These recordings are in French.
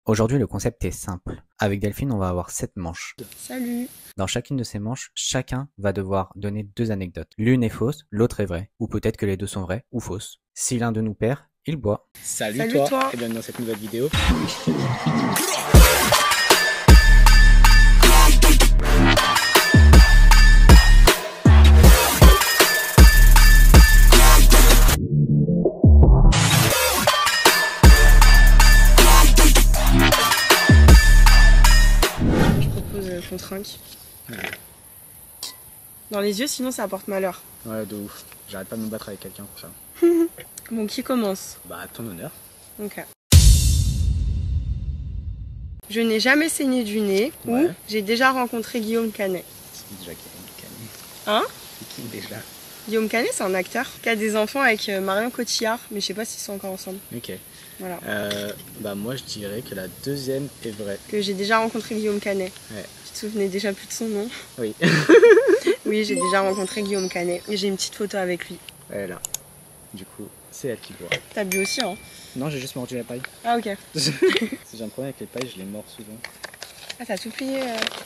Aujourd'hui, le concept est simple. Avec Delphine, on va avoir 7 manches. Salut. Dans chacune de ces manches, chacun va devoir donner 2 anecdotes. L'une est fausse, l'autre est vraie. Ou peut-être que les deux sont vraies ou fausses. Si l'un de nous perd, il boit. Salut toi. Et bienvenue dans cette nouvelle vidéo. Qu'on trinque. Dans les yeux, sinon ça apporte malheur. Ouais, de ouf. J'arrête pas de me battre avec quelqu'un pour ça. Bon, qui commence? Bah, à ton honneur. Ok. Je n'ai jamais saigné du nez ou j'ai déjà rencontré Guillaume Canet. C'est qui déjà Guillaume Canet? Hein? C'est qui déjà? Guillaume Canet, c'est un acteur qui a des enfants avec Marion Cotillard, mais je sais pas s'ils sont encore ensemble. Ok. Voilà. Bah, moi je dirais que la deuxième est vraie. Que j'ai déjà rencontré Guillaume Canet. Ouais. Tu te souvenais déjà plus de son nom? Oui. Oui, j'ai déjà rencontré Guillaume Canet et j'ai une petite photo avec lui. Elle est là. Du coup, c'est elle qui boit. T'as bu aussi, hein? Non, j'ai juste mordu la paille. Ah, ok. Si j'ai un problème avec les pailles, je les mords souvent. Ah, t'as tout plié,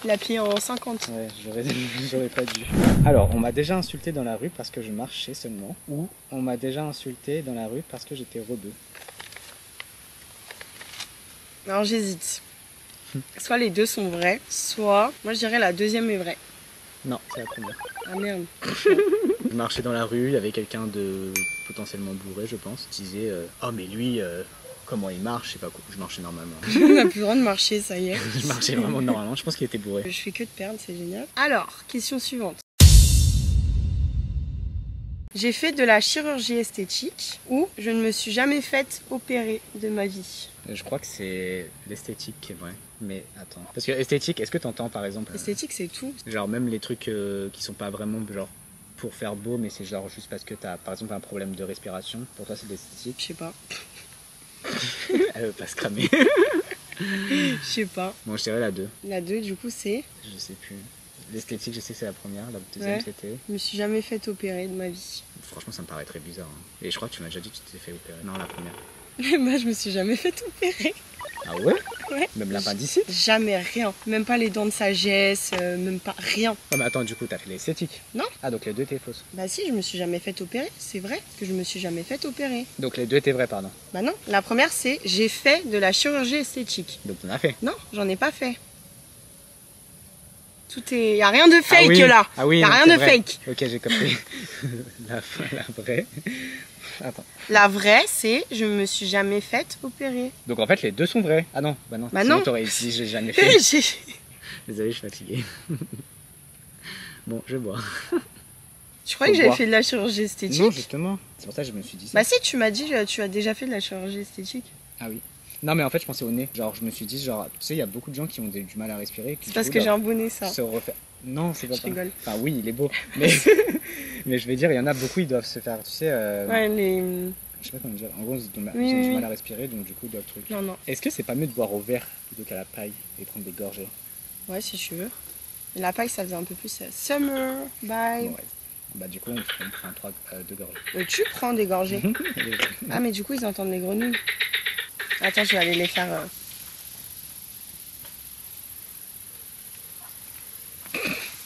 il a plié en 50. Ouais, j'aurais pas dû. Alors, on m'a déjà insulté dans la rue parce que je marchais seulement. Ou on m'a déjà insulté dans la rue parce que j'étais rebeu. Alors j'hésite. Soit les deux sont vrais, soit moi je dirais la deuxième est vraie. Non, c'est la première. Ah merde. Je marchais dans la rue, il y avait quelqu'un de potentiellement bourré, je pense. Il disait oh mais lui, comment il marche, je sais pas quoi. Je marchais normalement. On n'a plus le droit de marcher, ça y est. Je marchais vraiment normalement, je pense qu'il était bourré. Je fais que de perdre, c'est génial. Alors, question suivante. J'ai fait de la chirurgie esthétique ou je ne me suis jamais faite opérer de ma vie. Je crois que c'est l'esthétique qui est vrai. Mais attends. Parce que esthétique, est-ce que t'entends par exemple Esthétique, c'est tout. genre même les trucs qui sont pas vraiment genre pour faire beau, mais c'est genre juste parce que t'as par exemple un problème de respiration. Pour toi c'est de l'esthétique. Je sais pas. Elle veut pas se cramer. Je sais pas. Bon, je dirais la 2. La 2, du coup, c'est Je sais plus. L'esthétique, je sais que c'est la première. La deuxième, c'était... je me suis jamais faite opérer de ma vie. Franchement, ça me paraît très bizarre. Hein. Et je crois que tu m'as déjà dit que tu t'es fait opérer. Non, la première. Moi, je me suis jamais faite opérer. Ah ouais? Ouais. Même l'appendicite? Jamais rien. Même pas les dents de sagesse, même pas rien. Oh, mais attends, du coup, t'as fait l'esthétique? Non. Ah, donc les deux étaient fausses. Bah si, je me suis jamais faite opérer. C'est vrai que je me suis jamais faite opérer. Donc les deux étaient vraies, pardon. Bah non. La première, c'est j'ai fait de la chirurgie esthétique. Donc t'en as fait? Non, j'en ai pas fait. Y a rien de fake là. Ah oui, y a donc rien c'est de vrai. fake. Ok, j'ai compris. la vraie. Attends. La vraie, c'est je me suis jamais faite opérer. Donc en fait, les deux sont vraies. Ah non, bah non. Bah Sinon, non. t'aurais dit j'ai jamais fait. Désolé, je suis fatigué. Bon, je bois. Tu croyais que Faut j'avais boire. fait de la chirurgie esthétique? Non, justement. C'est pour ça que je me suis dit ça. Bah si, tu m'as dit tu as déjà fait de la chirurgie esthétique. Ah oui. Non, mais en fait, je pensais au nez. Genre, je me suis dit, genre, tu sais, il y a beaucoup de gens qui ont du mal à respirer. C'est parce que j'ai un beau nez, ça. Se refaire. Non, c'est pas Je ça. rigole. Enfin, oui, il est beau. Mais, mais je vais dire, il y en a beaucoup, ils doivent se faire, tu sais. Ouais, les... Je sais pas comment dire. En gros, ils ont Oui. du mal à respirer, donc du coup, ils doivent truc. Non, non. Est-ce que c'est pas mieux de boire au verre plutôt qu'à la paille et prendre des gorgées? Ouais, si tu veux. Et la paille, ça faisait un peu plus summer, bye. Ouais. Bah, du coup, on prend 2 gorgées. Et tu prends des gorgées. Ah, mais du coup, ils entendent les grenouilles. Attends, je vais aller les faire...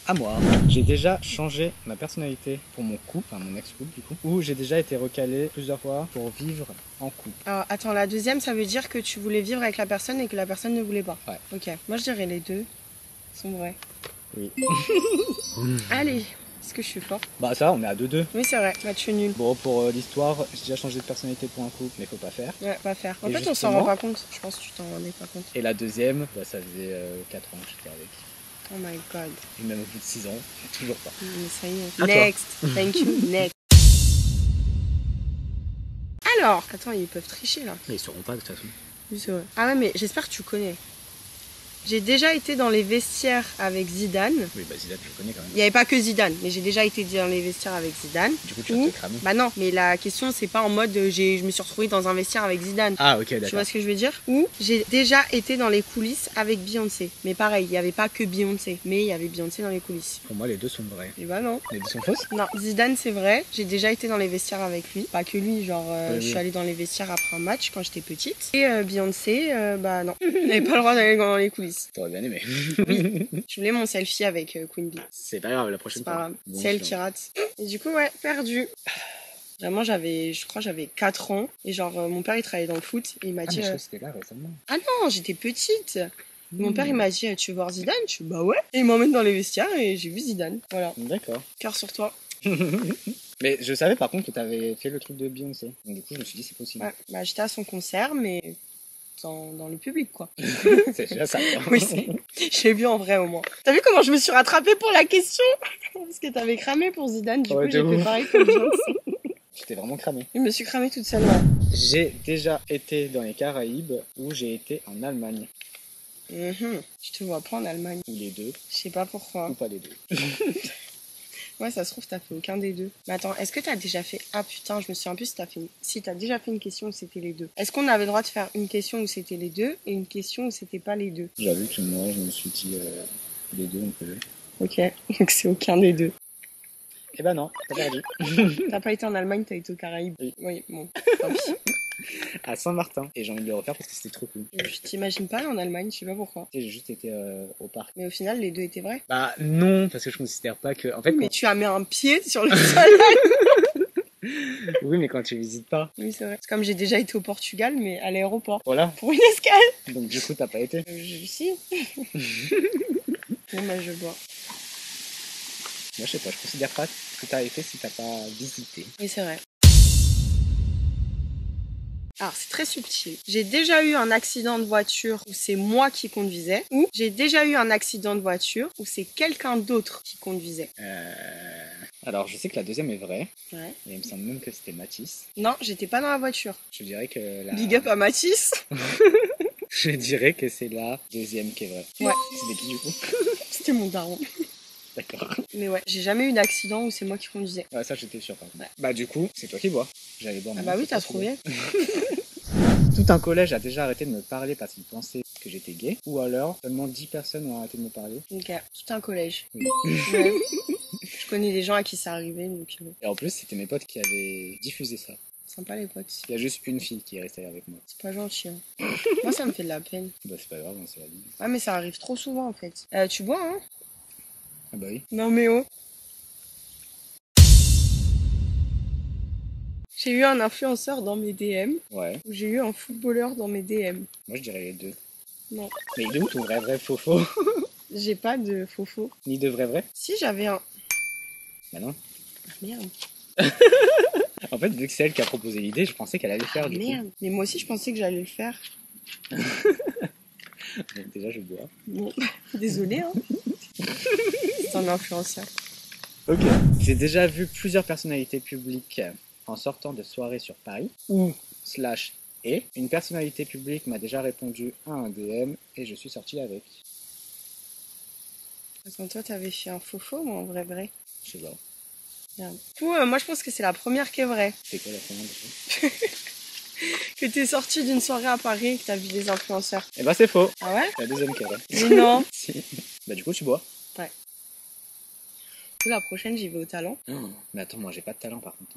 À moi. J'ai déjà changé ma personnalité pour mon couple, enfin mon ex-couple du coup, ou j'ai déjà été recalé plusieurs fois pour vivre en couple. Alors, attends, la deuxième, ça veut dire que tu voulais vivre avec la personne et que la personne ne voulait pas. Ouais. Ok. Moi, je dirais les deux sont vrais. Oui. Allez, est-ce que je suis fort? Bah ça, on est à 2-2. Oui, c'est vrai. Bah, tu es nul. Bon, pour l'histoire, j'ai déjà changé de personnalité pour un couple, mais faut pas faire. Ouais, pas faire. En Et fait, on s'en justement- rend pas compte. Je pense que tu t'en rendais pas compte. Et la deuxième, bah, ça faisait 4 ans que j'étais avec. Oh my god. Et même au bout de 6 ans, toujours pas. Mais ça y est. À toi. Next. Thank you. Next. Alors, attends, ils peuvent tricher là. Mais ils sauront pas de toute façon. Oui, c'est vrai. Ah ouais, mais j'espère que tu connais. J'ai déjà été dans les vestiaires avec Zidane. Oui, bah Zidane, je le connais quand même. Il n'y avait pas que Zidane, mais j'ai déjà été dans les vestiaires avec Zidane. Du coup, tu vas te cramer. Bah non, mais la question, c'est pas en mode je me suis retrouvée dans un vestiaire avec Zidane. Ah, ok, Tu d'accord. vois ce que je veux dire? Ou j'ai déjà été dans les coulisses avec Beyoncé. Mais pareil, il n'y avait pas que Beyoncé, mais il y avait Beyoncé dans les coulisses. Pour moi, les deux sont vrais. Et bah non. Les deux sont fausses? Non, Zidane c'est vrai, j'ai déjà été dans les vestiaires avec lui. Pas que lui, genre Oui, je suis oui. allée dans les vestiaires après un match quand j'étais petite. Et Beyoncé, bah non, j'avais pas le droit d'aller dans les coulisses. T'aurais bien aimé. Je voulais mon selfie avec Queen Bee. C'est pas grave, la C'est prochaine pas fois. grave, Bon, c'est elle sinon. qui rate. Et du coup, ouais, perdu. Vraiment, je crois que j'avais 4 ans. Et genre, mon père il travaillait dans le foot. Et il m'a Ah, dit, mais je crois que c'était là récemment. ah non, j'étais petite. Mon père il m'a dit, tu veux voir Zidane? Je suis bah ouais. Et il m'emmène dans les vestiaires et j'ai vu Zidane. Voilà, D'accord. cœur sur toi. Mais je savais par contre que t'avais fait le truc de Beyoncé. Donc du coup, je me suis dit, c'est possible. Ouais, bah j'étais à son concert, mais dans le public quoi. C'est déjà ça. Quoi. Oui, je l'ai vu en vrai au moins. T'as vu comment je me suis rattrapée pour la question? Parce que t'avais cramé pour Zidane, du Ouais, coup de j'ai fait ouf. pareil pour Beyoncé. J'étais vraiment cramé. Je me suis cramée toute seule, ouais. J'ai déjà été dans les Caraïbes ou j'ai été en Allemagne. Je te vois pas en Allemagne. Ou les deux. Je sais pas pourquoi. Ou pas les deux. Ouais, ça se trouve, t'as fait aucun des deux. Mais attends, est-ce que t'as déjà fait... Ah putain, je me souviens plus si si t'as déjà fait une question où c'était les deux. Est-ce qu'on avait le droit de faire une question où c'était les deux et une question où c'était pas les deux? J'avoue que moi, je me suis dit, les deux, on peut. Ok, donc c'est aucun des deux. Eh ben non, t'as perdu. T'as pas été en Allemagne, t'as été aux Caraïbes. Oui, bon, tant pis. À Saint-Martin. Et j'ai envie de le refaire parce que c'était trop cool. Je t'imagine pas aller en Allemagne, je sais pas pourquoi. Tu sais, j'ai juste été au parc. Mais au final, les deux étaient vrais. Bah non, parce que je considère pas que... En fait, Mais tu as mis un pied sur le sol. oui, mais quand tu visites pas. Oui, c'est vrai. C'est comme j'ai déjà été au Portugal, mais à l'aéroport. Voilà. Pour une escale. Donc du coup, t'as pas été. Si. Bon, bah je bois. Moi, je sais pas, je considère pas que t'as été si t'as pas visité. Oui, c'est vrai. Alors, c'est très subtil. J'ai déjà eu un accident de voiture où c'est moi qui conduisais, ou j'ai déjà eu un accident de voiture où c'est quelqu'un d'autre qui conduisait. Alors, je sais que la deuxième est vraie. Ouais. Et il me semble même que c'était Mathis. Non, j'étais pas dans la voiture. Je dirais que la... Big up à Mathis. Je dirais que c'est la deuxième qui est vraie. Ouais. C'était qui du coup? C'était mon daron. D'accord. Mais ouais, j'ai jamais eu d'accident où c'est moi qui conduisais. Ouais, ça j'étais sûr. Pardon. Ouais. Bah du coup, c'est toi qui bois. J'allais boire. Ah maintenant, bah oui, c'est toi t'as qui bois. trouvé. Tout un collège a déjà arrêté de me parler parce qu'il pensait que j'étais gay. Ou alors, seulement 10 personnes ont arrêté de me parler. Donc, tout un collège. Oui. Ouais. Je connais des gens à qui ça arrivait, donc Et en plus, c'était mes potes qui avaient diffusé ça. sympa les potes. Il y a juste une fille qui est restée avec moi. C'est pas gentil. Hein. Moi, ça me fait de la peine. Bah c'est pas grave, hein, c'est la vie. Ouais, mais ça arrive trop souvent en fait. Tu bois, hein? Ah bah oui. Non, mais oh. J'ai eu un influenceur dans mes DM Ouais. ou j'ai eu un footballeur dans mes DM. Moi je dirais les deux. Non. Mais il est où ton vrai faux faux? J'ai pas de faux. Ni de vrai? Si, j'avais un. Bah non. Ah merde. En fait, vu que c'est elle qui a proposé l'idée, je pensais qu'elle allait le faire Ah du merde. Mais moi aussi, je pensais que j'allais le faire. coup. Donc déjà je bois. Bon, désolé, hein. C'est un influenceur. Ok. J'ai déjà vu plusieurs personnalités publiques en sortant de soirées sur Paris. Et une personnalité publique m'a déjà répondu à un DM et je suis sorti avec. Attends, toi, t'avais fait un faux ou un vrai? Je sais pas. Merde. Du coup, moi, je pense que c'est la première qui est vraie. C'est quoi la première déjà? Que t'es sorti d'une soirée à Paris et que t'as vu des influenceurs. Eh bah c'est faux. Ah ouais? La deuxième qui est vraie. Mais non. Si. Bah du coup tu bois. Du coup, la prochaine, j'y vais au talent. Mais attends, moi j'ai pas de talent par contre.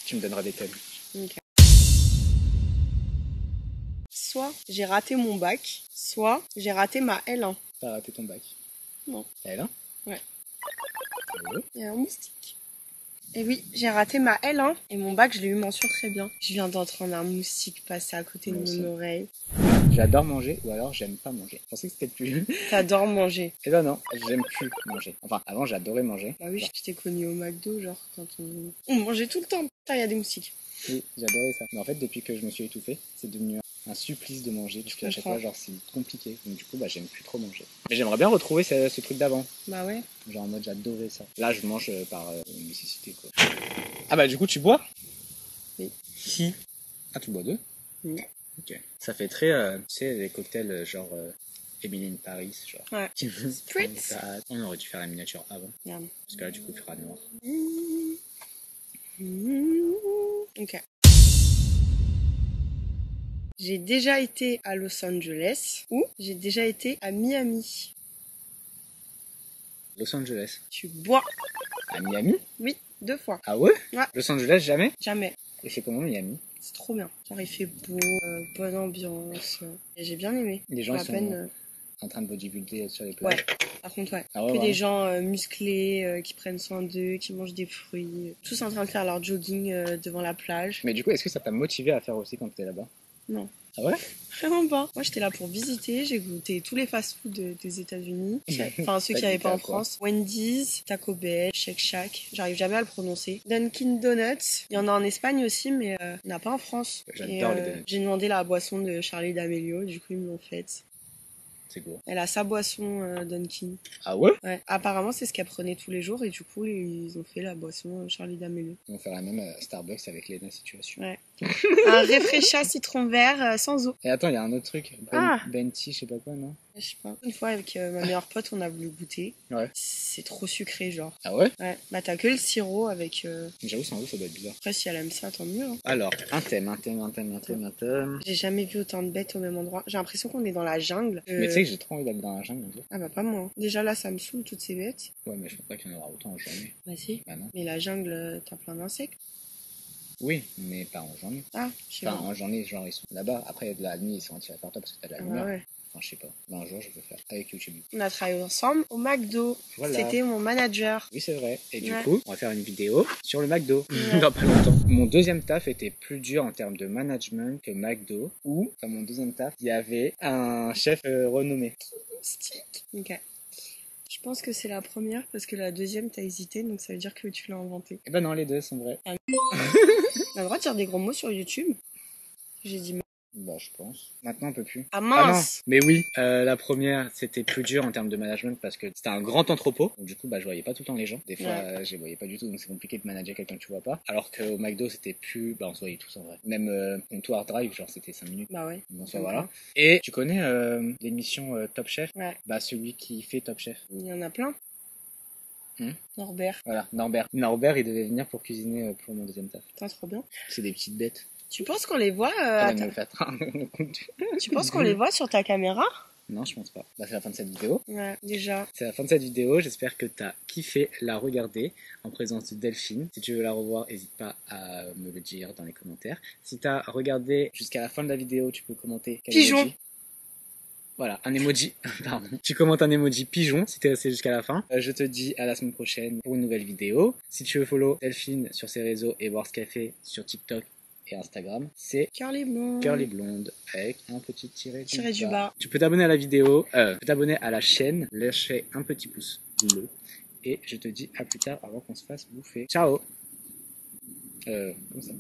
Tu me donneras des thèmes. Ok. Soit j'ai raté mon bac, soit j'ai raté ma L1. T'as raté ton bac? Non. T'as L1? Ouais. Ouais. Il y a un moustique. Et oui, j'ai raté ma L1 et mon bac, je l'ai eu mention très bien. Je viens d'entendre un moustique passer à côté de Moi aussi. mon oreille. J'adore manger ou alors j'aime pas manger. Je pensais que c'était plus. T'adores manger. Eh ben non, j'aime plus manger. Enfin, avant j'adorais manger. Bah oui, je t'ai connu au McDo, genre quand on mangeait tout le temps. Putain, il y a des moustiques. Oui, j'adorais ça. Mais en fait, depuis que je me suis étouffé, c'est devenu un supplice de manger. Parce qu'à chaque comprends. fois, genre, c'est compliqué. Donc du coup, bah, j'aime plus trop manger. Mais j'aimerais bien retrouver ce truc d'avant. Bah ouais. Genre en mode, j'adorais ça. Là, je mange par nécessité, quoi. Ah bah du coup, tu bois? Oui. Si. Ah, tu bois deux? Oui. Ok. Ça fait très, tu sais, les cocktails genre Emily in Paris, genre. Ouais. Spritz. On aurait dû faire la miniature avant. Merde. Parce que là, du coup, il fera noir. Ok. J'ai déjà été à Los Angeles ou j'ai déjà été à Miami. Los Angeles. Tu bois? À Miami? Oui, 2 fois. Ah ouais? Ouais. Los Angeles, jamais? Jamais. Et c'est comment Miami? C'est trop bien. Genre il fait beau, bonne ambiance. Et j'ai bien aimé. Les gens À ils sont peine, en train de bodybuilder sur les Ouais, plages. par contre, ouais. Ah ouais, Que vraiment. des gens musclés, qui prennent soin d'eux, qui mangent des fruits. Tous en train de faire leur jogging devant la plage. Mais du coup, est-ce que ça t'a motivé à faire aussi quand t'étais là-bas? Non. Ah ouais? Vraiment pas. Moi, j'étais là pour visiter. J'ai goûté tous les fast-foods des États-Unis. Enfin, ceux T'as qu'il n'y avait goûté pas à en quoi? France. Wendy's, Taco Bell, Shake Shack. J'arrive jamais à le prononcer. Dunkin' Donuts. Il y en a en Espagne aussi, mais il n'y en a pas en France. J'adore Et, les donuts. j'ai demandé la boisson de Charlie D'Amelio. Du coup, ils me l'ont faite. C'est cool. Elle a sa boisson Dunkin'. Ah ouais? Ouais. Apparemment, c'est ce qu'elle prenait tous les jours. Et du coup, ils ont fait la boisson Charlie D'Amelio. On va faire la même à Starbucks avec les mêmes situations. Ouais. Un réfrécha citron vert sans eau. Et attends, il y a un autre truc. Ah. Benti, je sais pas quoi, non? Je sais pas. Une fois avec ma meilleure pote, on a voulu goûter. Ouais. C'est trop sucré, genre. Ah ouais? Ouais. Bah t'as que le sirop avec. J'avoue, sans vous, ça doit être bizarre. Après, si elle aime ça, tant mieux. Hein. Alors, un thème. J'ai jamais vu autant de bêtes au même endroit. J'ai l'impression qu'on est dans la jungle. Mais tu sais que j'ai trop envie d'aller dans la jungle un jour. Ah bah pas moi. Hein. Déjà là, ça me saoule toutes ces bêtes. Ouais, mais je pense pas qu'il y en aura autant en journée. Vas-y. Bah non. Mais la jungle, t'as plein d'insectes. Oui, mais pas en journée. Ah, je sais Enfin, pas. en journée, genre, ils sont là-bas. Après, de la nuit, ils sont attirés par toi parce que t'as de la Ah lumière. bah ouais. Enfin, je sais pas. Mais un jour, je vais faire avec YouTube. On a travaillé ensemble au McDo. Voilà. C'était mon manager. Oui, c'est vrai. Et du Ouais. coup, on va faire une vidéo sur le McDo Ouais. dans pas longtemps. Mon deuxième taf était plus dur en termes de management que McDo, où, dans mon deuxième taf, il y avait un chef renommé. Stick. Ok. Je pense que c'est la première parce que la deuxième, t'as hésité, donc ça veut dire que tu l'as inventé. Eh ben non, les deux sont vrais. On a le droit de dire des gros mots sur YouTube? J'ai dit Bah, je pense. Maintenant, on peut plus. ah Ah non, mince. mais oui, la première, c'était plus dur en termes de management parce que c'était un grand entrepôt. Donc, du coup, bah, je voyais pas tout le temps les gens. Des fois, Ouais. je les voyais pas du tout, donc c'est compliqué de manager quelqu'un que tu vois pas. Alors qu'au McDo, c'était plus, bah, on se voyait tous en vrai. Même comptoir drive, genre, c'était 5 minutes. Bah ouais. Bon, ça, voilà. Et tu connais l'émission Top Chef? Ouais. Bah, celui qui fait Top Chef. Il y en a plein. Hmm. Norbert. Voilà, Norbert. Norbert, il devait venir pour cuisiner pour mon deuxième taf. Putain, trop bien. C'est des petites bêtes. Tu penses qu'on les voit Elle aime me faire Tu penses qu'on les voit sur ta caméra? Non, je pense pas. Bah, c'est la fin de cette vidéo. Ouais, déjà. C'est la fin de cette vidéo. J'espère que t'as kiffé la regarder en présence de Delphine. Si tu veux la revoir, n'hésite pas à me le dire dans les commentaires. Si t'as regardé jusqu'à la fin de la vidéo, tu peux commenter quel Pigeon. emoji. Voilà, un emoji. Pardon. Tu commentes un emoji pigeon si t'es resté jusqu'à la fin. Je te dis à la semaine prochaine pour une nouvelle vidéo. Si tu veux follow Delphine sur ses réseaux et voir ce qu'elle fait sur TikTok et Instagram, c'est Curly Blonde. Curly Blonde avec un petit tiré Du bas. Tu peux t'abonner à la vidéo, tu peux t'abonner à la chaîne, lâcher un petit pouce bleu. Et je te dis à plus tard avant qu'on se fasse bouffer. Ciao. Comme ça.